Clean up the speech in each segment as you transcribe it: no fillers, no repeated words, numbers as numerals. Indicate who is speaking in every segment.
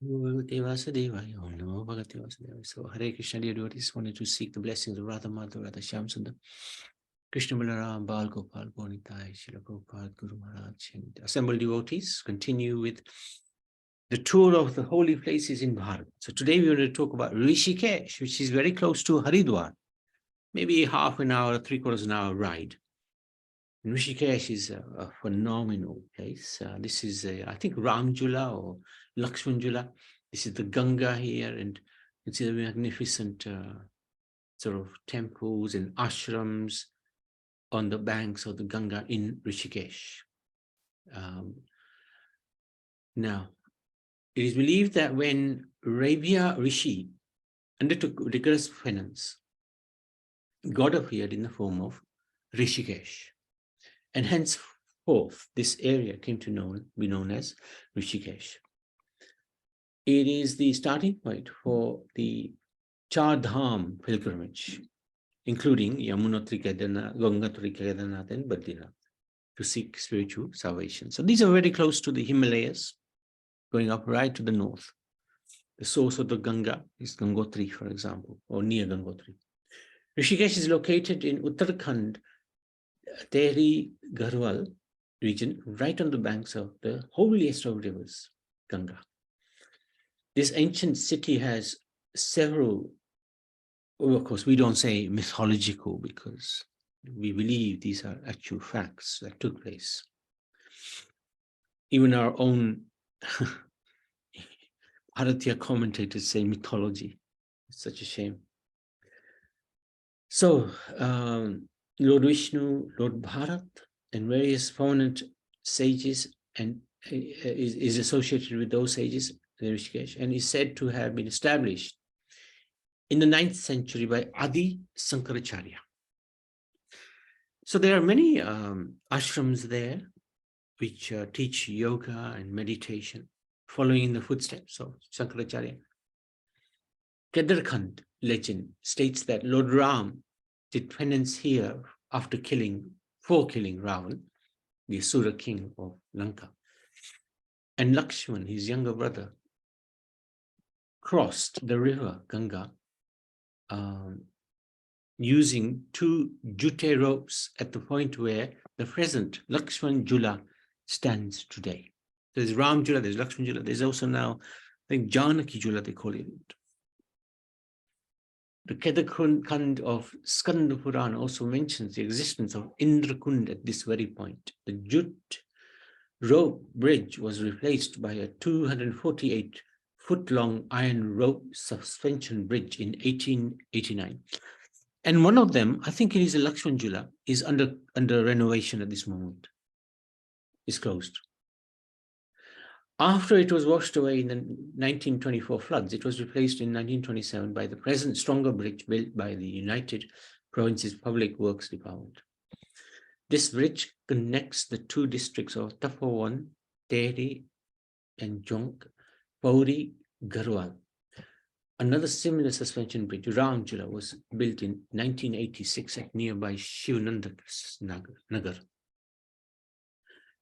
Speaker 1: Bhagavate Vasudevaya. Om Namo Bhagavate Vasudevaya. So, Hare Krishna, dear devotees, wanted to seek the blessings of Radha Madhava, Radha Shyamsundar, Krishna Balaram, Bal Gopal, Bonitai, Srila Prabhupada, Guru Maharaj, and assembled devotees. Continue with the tour of the holy places in Bharat. So, today we are going to talk about Rishikesh, which is very close to Haridwar, maybe half an hour, 3/4 an hour ride. And Rishikesh is a phenomenal place. This is, I think, Ramjula or Lakshmanjula. This is the Ganga here, and it's a magnificent sort of temples and ashrams on the banks of the Ganga in Rishikesh. Now, it is believed that when Rabia Rishi undertook rigorous penance, God appeared in the form of Rishikesh. And henceforth, this area came to be known as Rishikesh. It is the starting point for the Char Dham pilgrimage, including Yamunotri Kedarnath, Gangatri Kedarnath, and Badrinath, to seek spiritual salvation. So these are very close to the Himalayas, going up right to the north. The source of the Ganga is Gangotri, for example, or near Gangotri. Rishikesh is located in Uttarakhand, Tehri Garhwal region, right on the banks of the holiest of rivers, Ganga. This ancient city has several, well, of course, we don't say mythological because we believe these are actual facts that took place. Even our own Bharatiya commentators say mythology. It's such a shame. So, Lord Vishnu, Lord Bharat, and various prominent sages and is associated with those sages, Rishikesh, and is said to have been established in the 9th century by Adi Sankaracharya. So there are many ashrams there which teach yoga and meditation, following in the footsteps of Sankaracharya. Kedarkhand legend states that Lord Ram did penance here after killing Ravan, the Asura king of Lanka. And Lakshman, his younger brother, crossed the river Ganga using 2 jute ropes at the point where the present Lakshman Jula stands today. There's Ram Jula, there's Lakshman Jula, there's also now, I think, Janaki Jula, they call it. The Kedarkhand of Skanda Purana also mentions the existence of Indrakund at this very point. The jute rope bridge was replaced by a 248-foot-long iron rope suspension bridge in 1889. And one of them, I think it is a Lakshman Jula, is under renovation at this moment. It's closed. After it was washed away in the 1924 floods, it was replaced in 1927 by the present stronger bridge built by the United Provinces Public Works Department. This bridge connects the 2 districts of Tapovan, Tehri, and Jonk, Pauri, Garhwal. Another similar suspension bridge, Ramjula, was built in 1986 at nearby Shivananda Nagar.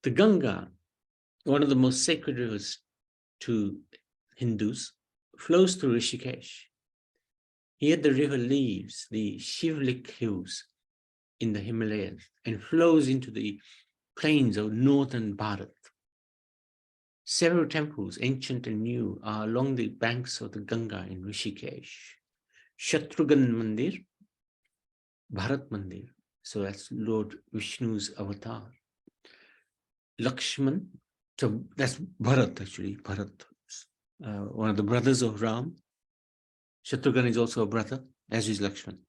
Speaker 1: The Ganga, one of the most sacred rivers to Hindus, flows through Rishikesh. Here the river leaves the Shivlik hills in the Himalayas and flows into the plains of northern Bharat. Several temples, ancient and new, are along the banks of the Ganga in Rishikesh. Shatrughan Mandir, Bharat Mandir, so that's Lord Vishnu's avatar. Lakshman, so that's Bharat actually, Bharat, one of the brothers of Ram. Shatrughan is also a brother, as is Lakshman.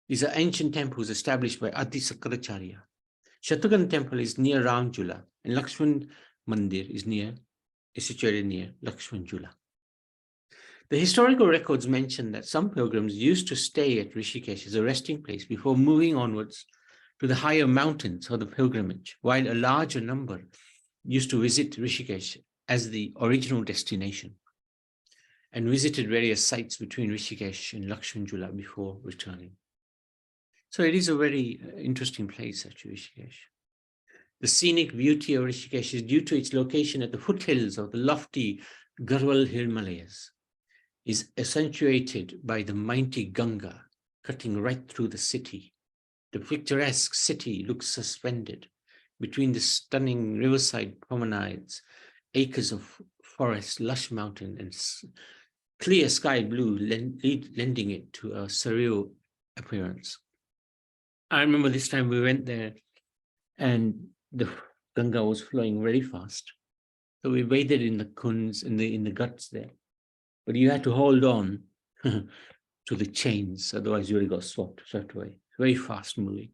Speaker 1: These are ancient temples established by Adi Sankaracharya. Shatrughan temple is near Ramjula, and Lakshman Mandir is situated near Lakshman Jula. The historical records mention that some pilgrims used to stay at Rishikesh as a resting place before moving onwards to the higher mountains for the pilgrimage, while a larger number used to visit Rishikesh as the original destination and visited various sites between Rishikesh and Lakshman Jula before returning. So it is a very interesting place, actually, Rishikesh. The scenic beauty of Rishikesh is due to its location at the foothills of the lofty Garhwal Himalayas, is accentuated by the mighty Ganga cutting right through the city. The picturesque city looks suspended between the stunning riverside promenades, acres of forest, lush mountain, and clear sky blue, lending it to a surreal appearance. I remember this time we went there and the Ganga was flowing very fast. So we waded in the kunds, in the guts there. But you had to hold on to the chains, otherwise you would have got swept away. Very fast moving.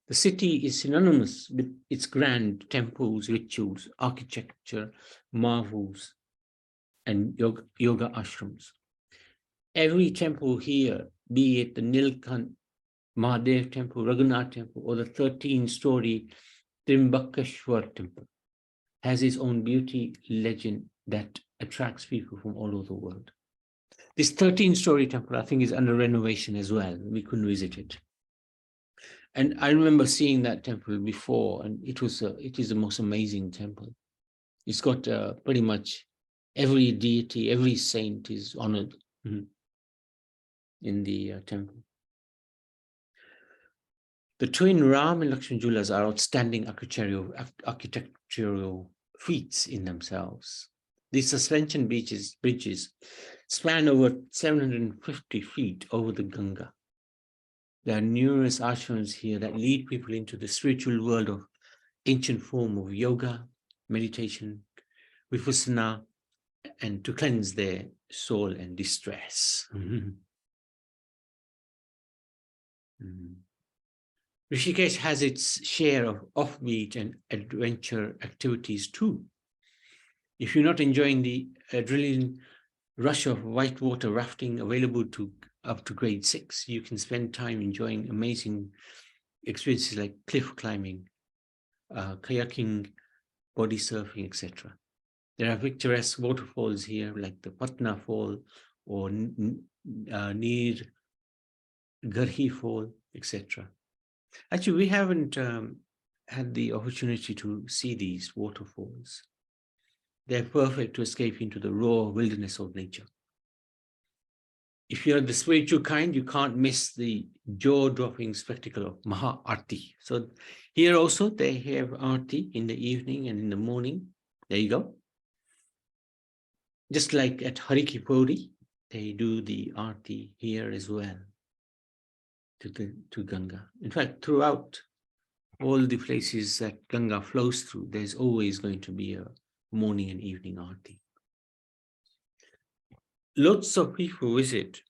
Speaker 1: The city is synonymous with its grand temples, rituals, architecture, marvels, and yoga ashrams. Every temple here, be it the Nilkant Mahadev temple, Raghunath temple, or the 13-story Trimbakeshwar temple, has its own beauty legend that attracts people from all over the world. This 13-story temple, I think, is under renovation as well. We couldn't visit it. And I remember seeing that temple before, and it is the most amazing temple. It's got pretty much every deity, every saint is honored in the temple. The twin Ram and Lakshman Jewelers are outstanding architectural feats in themselves. These suspension bridges span over 750 feet over the Ganga. There are numerous ashrams here that lead people into the spiritual world of ancient form of yoga, meditation, vipassana, and to cleanse their soul and distress. Rishikesh has its share of offbeat and adventure activities too. If you're not enjoying the adrenaline rush of whitewater rafting available up to grade 6, you can spend time enjoying amazing experiences like cliff climbing, kayaking, body surfing, etc. There are picturesque waterfalls here like the Patna Fall or Neer Garhi Fall, etc. Actually, we haven't had the opportunity to see these waterfalls. They're perfect to escape into the raw wilderness of nature. If you're the spiritual kind, you can't miss the jaw-dropping spectacle of Maha Arti. So here also they have Arti in the evening and in the morning. There you go. Just like at Hariki Puri, they do the Arti here as well to Ganga. In fact, throughout all the places that Ganga flows through, there's always going to be a morning and evening Arti. Lots of people visit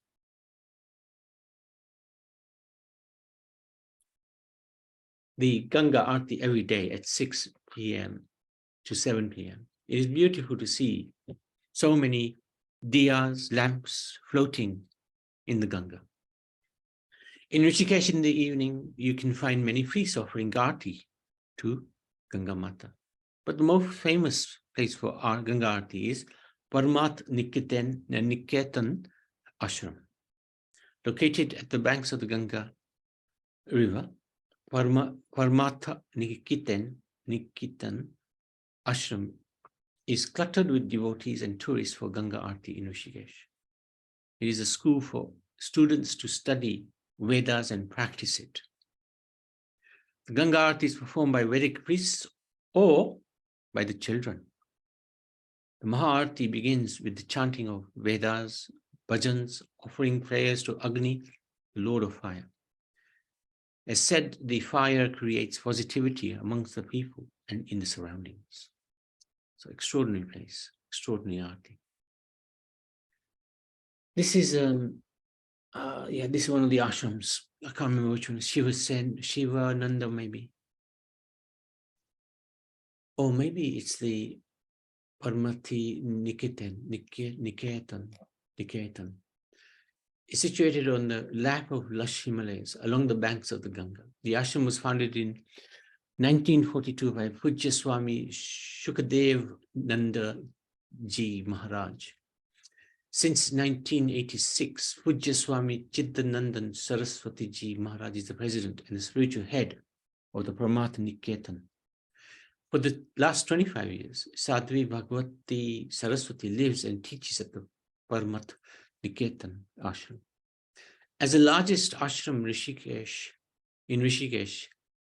Speaker 1: the Ganga Aarti every day at 6 p.m. to 7 p.m. It is beautiful to see so many diyas, lamps floating in the Ganga. In Rishikesh in the evening, you can find many feasts offering Aarti to Ganga Mata. But the most famous place for our Ganga Aarti is Parmat Niketan Ashram. Located at the banks of the Ganga River, Parmatha Niketan Ashram is cluttered with devotees and tourists for Ganga Aarti in Rishikesh. It is a school for students to study Vedas and practice it. The Ganga Aarti is performed by Vedic priests or by the children. The Maha Aarti begins with the chanting of Vedas, bhajans, offering prayers to Agni, the Lord of Fire. As said, the fire creates positivity amongst the people and in the surroundings. So extraordinary place, extraordinary Aarti. This is this is one of the ashrams. I can't remember which one. Shiva Nanda maybe. Or maybe it's the Parmati Niketan. It's situated on the lap of lush Himalayas along the banks of the Ganga. The ashram was founded in 1942 by Pujya Swami Shukadev Nanda Ji Maharaj. Since 1986, Pujya Swami Chiddanandan Saraswati Ji Maharaj is the president and the spiritual head of the Parmat Niketan. For the last 25 years, Sadhvi Bhagavati Saraswati lives and teaches at the Parmat Niketan ashram. As the largest ashram in Rishikesh,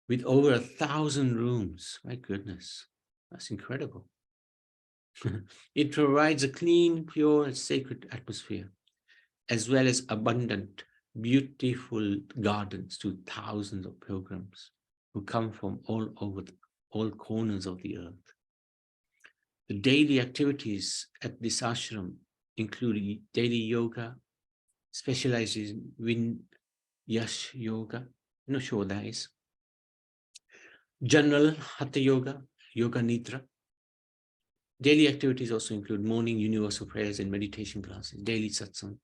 Speaker 1: with over 1,000 rooms, my goodness, that's incredible. It provides a clean, pure, and sacred atmosphere, as well as abundant, beautiful gardens to thousands of pilgrims who come from all corners of the earth. The daily activities at this ashram include daily yoga, specializes in Yash yoga, I'm not sure what that is, general Hatha yoga, yoga nidra. Daily activities also include morning universal prayers and meditation classes, daily satsang,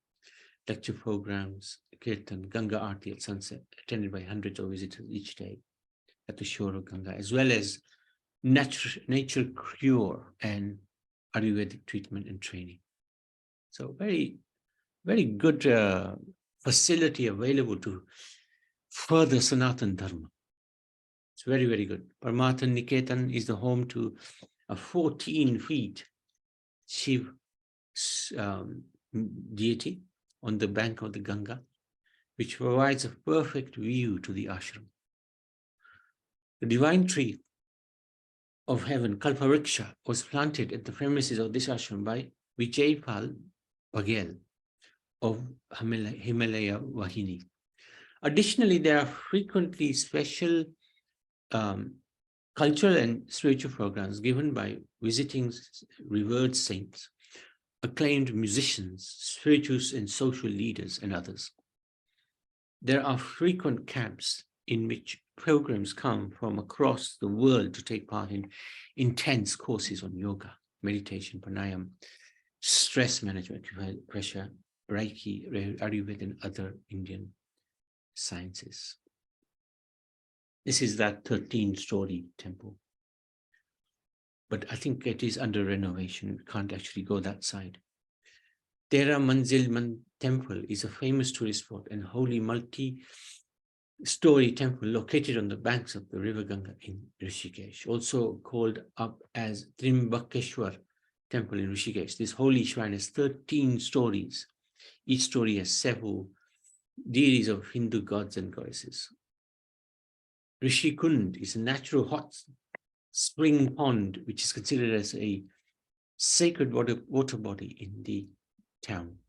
Speaker 1: lecture programs, kirtan, Ganga Aarti at sunset, attended by hundreds of visitors each day at the shore of Ganga, as well as nature cure and Ayurvedic treatment and training. So very, very good facility available to further Sanatan Dharma. It's very, very good. Parmatan Niketan is the home to a 14 feet Shiv deity on the bank of the Ganga, which provides a perfect view to the ashram. The divine tree of heaven, Kalpavriksha, was planted at the premises of this ashram by Vijaypal Baghel of Himalaya Vahini. Additionally, there are frequently special cultural and spiritual programs given by visiting revered saints, acclaimed musicians, spiritual and social leaders, and others. There are frequent camps in which pilgrims come from across the world to take part in intense courses on yoga, meditation, pranayam, stress management, pressure, Reiki, Ayurveda, and other Indian sciences. This is that 13-story temple. But I think it is under renovation. We can't actually go that side. Tera Manzil Temple is a famous tourist spot and holy multi-story temple located on the banks of the river Ganga in Rishikesh, also called up as Trimbakeshwar Temple in Rishikesh. This holy shrine has 13 stories. Each story has several deities of Hindu gods and goddesses. Rishi Kund is a natural hot spring pond, which is considered as a sacred water body in the town.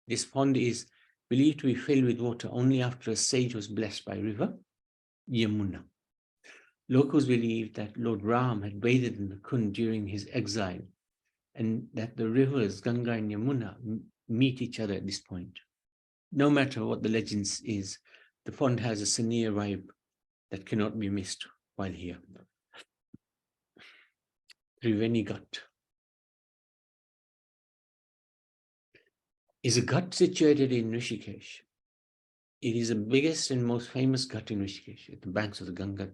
Speaker 1: This pond is believed to be filled with water only after a sage was blessed by river Yamuna. Locals believe that Lord Ram had bathed in the Kund during his exile, and that the rivers Ganga and Yamuna meet each other at this point. No matter what the legends is, the pond has a serene vibe that cannot be missed while here. Triveni Ghat is a ghat situated in Rishikesh. It is the biggest and most famous ghat in Rishikesh at the banks of the Ganga.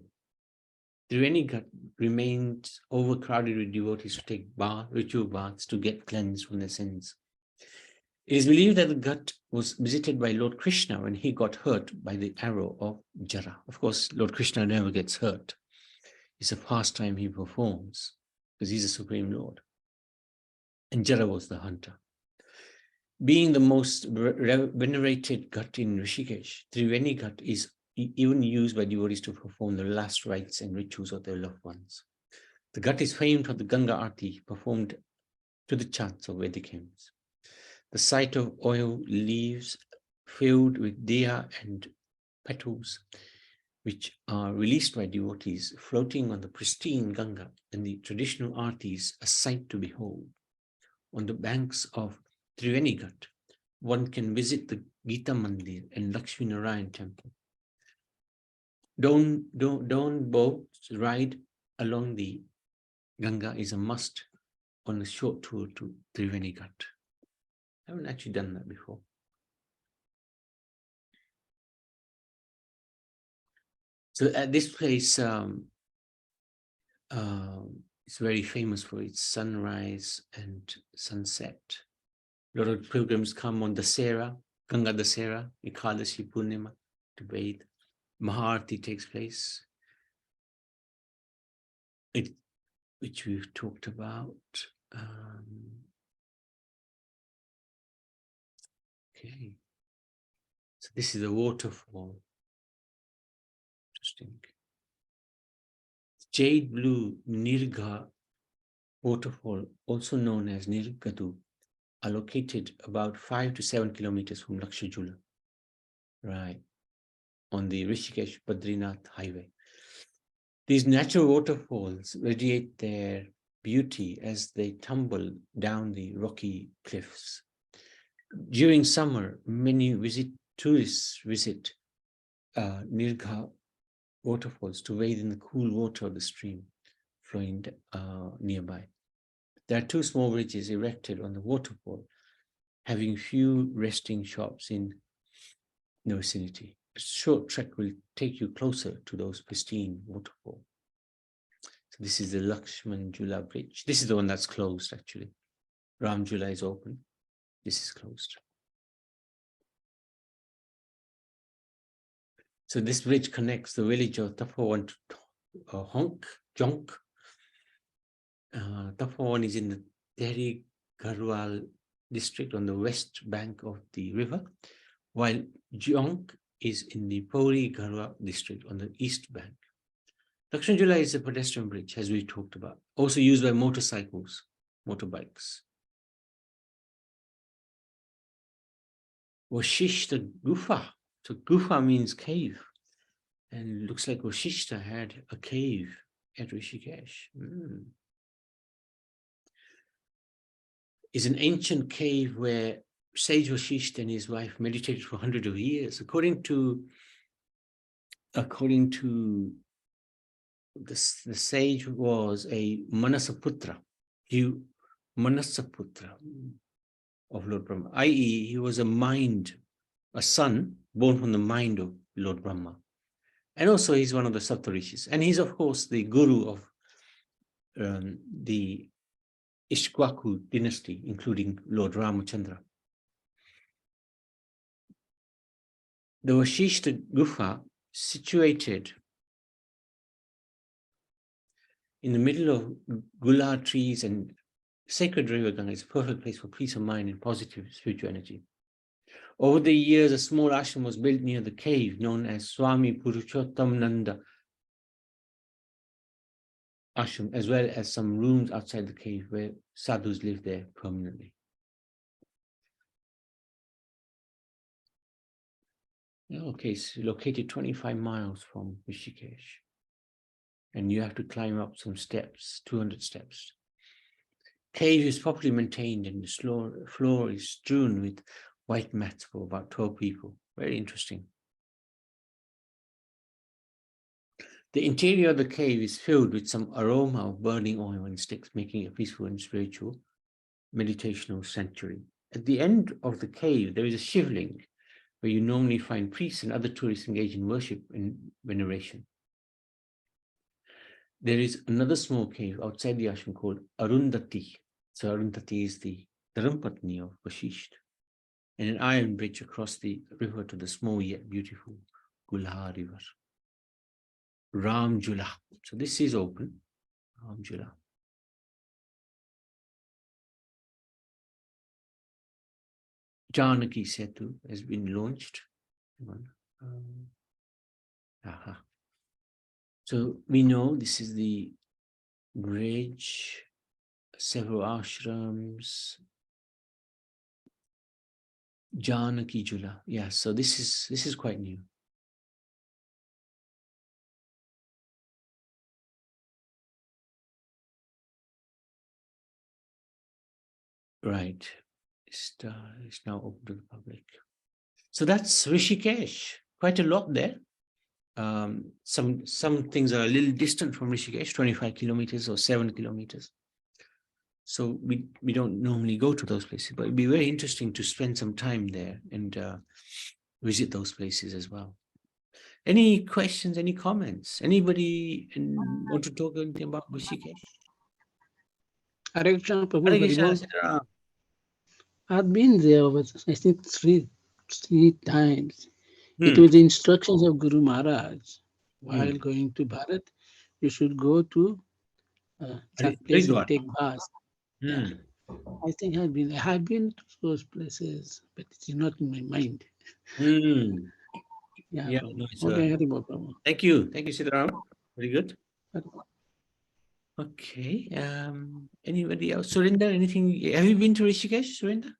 Speaker 1: Triveni Ghat remains overcrowded with devotees who take ritual baths to get cleansed from their sins. It is believed that the ghat was visited by Lord Krishna when he got hurt by the arrow of Jara. Of course, Lord Krishna never gets hurt. It's a pastime he performs because he's the Supreme Lord. And Jara was the hunter. Being the most venerated ghat in Rishikesh, Triveni Ghat is even used by devotees to perform the last rites and rituals of their loved ones. The ghat is famed for the Ganga Aarti performed to the chants of Vedic hymns. The sight of oil leaves filled with diya and petals, which are released by devotees floating on the pristine Ganga, and the traditional aartis, a sight to behold. On the banks of Triveni Ghat, one can visit the Gita Mandir and Lakshmi Narayan temple. Dawn boats ride along the Ganga is a must on a short tour to Triveni Ghat. I haven't actually done that before. So at this place, it's very famous for its sunrise and sunset. A lot of pilgrims come on Dasera, Ganga Dasera, Ekadashi Purnima to bathe. Maharti takes place. which we've talked about. Okay. So this is a waterfall. Interesting. Jade blue Nirga waterfall, also known as Nirgadu, are located about 5 to 7 kilometers from Lakshajula, right, on the Rishikesh Badrinath highway. These natural waterfalls radiate their beauty as they tumble down the rocky cliffs. During summer, many tourists visit Nirga waterfalls to wade in the cool water of the stream flowing nearby. There are two small bridges erected on the waterfall, having few resting shops in the vicinity. A short trek will take you closer to those pristine waterfalls. So this is the Lakshman Jula Bridge. This is the one that's closed, actually. Ram Jula is open. This is closed. So this bridge connects the village of Tapawan to Jonk. Tapawan is in the Tehri Garhwal district on the west bank of the river, while Jonk is in the Pauri Garhwal district on the east bank. Lakshman Jula is a pedestrian bridge, as we talked about, also used by motorbikes. Vashishta Gufa. So Gufa means cave. And it looks like Vashishta had a cave at Rishikesh. Is an ancient cave where sage Vashishta and his wife meditated for hundreds of years. According to the sage was a Manasaputra of Lord Brahma, i.e. he was a son born from the mind of Lord Brahma. And also he's one of the Saptarishis. And he's, of course, the guru of the Ishkwaku dynasty, including Lord Ramachandra. The Vashishta Gufa, situated in the middle of gula trees and sacred river Ganga, is a perfect place for peace of mind and positive spiritual energy. Over the years, a small ashram was built near the cave known as Swami Purushottam Nanda ashram, as well as some rooms outside the cave where sadhus live there permanently. Okay, it's located 25 miles from Rishikesh. And you have to climb up some steps, 200 steps. Cave is properly maintained and the floor is strewn with white mats for about 12 people. Very interesting. The interior of the cave is filled with some aroma of burning oil and sticks, making it a peaceful and spiritual meditational sanctuary. At the end of the cave, there is a shivling where you normally find priests and other tourists engaged in worship and veneration. There is another small cave outside the ashram called Arundhati. So Arundhati is the Dharampatni of Vashisht, and an iron bridge across the river to the small yet beautiful Gulha river. Ram Jula. So this is open. Ram Jula. Janaki Setu has been launched. So we know this is the bridge, several ashrams. Janaki Jula. Yeah, so this is quite new. Right. It's now open to the public. So that's Rishikesh. Quite a lot there. Some things are a little distant from Rishikesh, 25 kilometers or 7 kilometers. So we don't normally go to those places, but it'd be very interesting to spend some time there and visit those places as well. Any questions, any comments? Anybody want to talk anything about Rishikesh?
Speaker 2: Hare Krishna, Prabhu,
Speaker 1: Hare
Speaker 2: very
Speaker 1: Krishna,
Speaker 2: well.
Speaker 1: Sitaram.
Speaker 2: I've been there, but I think three times. It
Speaker 1: Hmm.
Speaker 2: was the instructions of Guru Maharaj. While
Speaker 1: Hmm.
Speaker 2: going to Bharat, you should go to place and
Speaker 1: Haridwar.
Speaker 2: take baths. Yeah,
Speaker 1: Hmm.
Speaker 2: I think I have been to those places, but it's not in my mind.
Speaker 1: Hmm.
Speaker 2: Yeah,
Speaker 1: Yeah,
Speaker 2: Prabhu.
Speaker 1: no, it's
Speaker 2: Okay, Haribo, Prabhu.
Speaker 1: thank you. Thank you, Siddharam. Very good.
Speaker 2: Haribo.
Speaker 1: Okay. Anybody else? Surinder, anything? Have you been to Rishikesh, Surinder?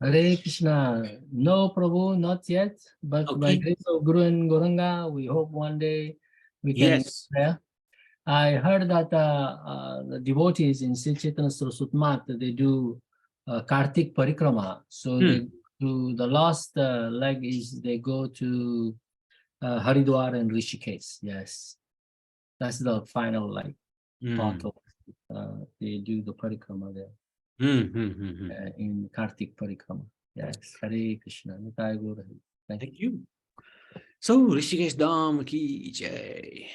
Speaker 3: Hare Krishna. No, Prabhu, not yet. But by
Speaker 1: Okay.
Speaker 3: grace of Guru and Goranga, we hope one day we can go
Speaker 1: Yes.
Speaker 3: there. I heard that the devotees in Sri Chaitanya Saraswat Math, they do Kartik Parikrama. So
Speaker 1: Hmm.
Speaker 3: they do the last leg is they go to Haridwar and Rishikesh. Yes, that's the final like part
Speaker 1: Hmm.
Speaker 3: of they do the parikrama there
Speaker 1: Hmm. Hmm. Hmm. Hmm.
Speaker 3: in Kartik Parikrama. Yes, Hare Krishna. Nitai Gaur Hari. Thank you.
Speaker 1: Thank you. So, Rishikesh Dham ki jai.